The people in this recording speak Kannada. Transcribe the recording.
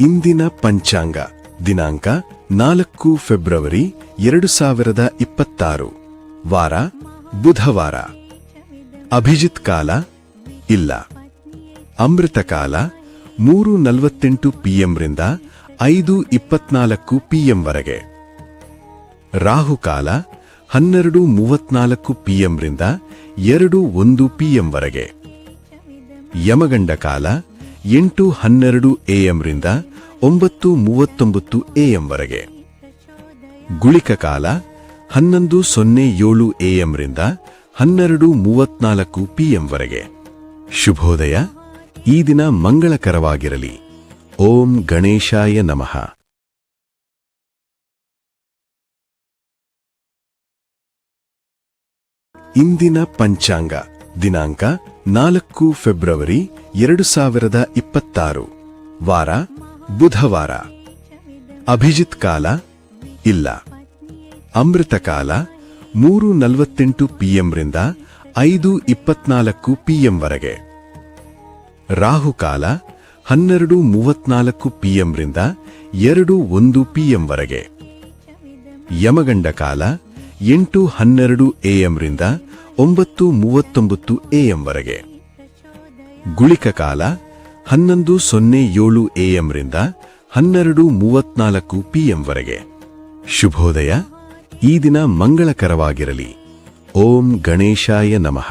ಇಂದಿನ ಪಂಚಾಂಗ ದಿನಾಂಕ 4 ಫೆಬ್ರವರಿ 2026 ವಾರ ಬುಧವಾರ. ಅಭಿಜಿತ್ ಕಾಲ ಇಲ್ಲ. ಅಮೃತ ಕಾಲ 3:48 PM ರಿಂದ 5:24 PM ವರೆಗೆ. ರಾಹುಕಾಲ 12:34 PM ರಿಂದ 2:1 PM ವರೆಗೆ. ಯಮಗಂಡ ಕಾಲ 8:12 AM ರಿಂದ 9:39 AM ವರೆಗೆ. ಗುಳಿಕ ಕಾಲ 11:07 AM ರಿಂದ 12:34 PM ವರೆಗೆ. ಶುಭೋದಯ. ಈ ದಿನ ಮಂಗಳಕರವಾಗಿರಲಿ. ಓಂ ಗಣೇಶಾಯ ನಮಃ. ಇಂದಿನ ಪಂಚಾಂಗ ದಿನಾಂಕ 4 ಫೆಬ್ರವರಿ 2026 ವಾರ ಬುಧವಾರ. ಅಭಿಜಿತ್ ಕಾಲ ಇಲ್ಲ. ಅಮೃತ ಕಾಲ 3:48 PM ರಿಂದ 5:24 PM ವರೆಗೆ. ರಾಹುಕಾಲ 12:34 PM ರಿಂದ 2:1 PM ವರೆಗೆ. ಯಮಗಂಡ ಕಾಲ 8:12 AM ರಿಂದ 9:39 AM ವರೆಗೆ. ಗುಳಿಕ ಕಾಲ 11:07 AM ರಿಂದ 12:34 PM ವರೆಗೆ. ಶುಭೋದಯ. ಈ ದಿನ ಮಂಗಳಕರವಾಗಿರಲಿ. ಓಂ ಗಣೇಶಾಯ ನಮಃ.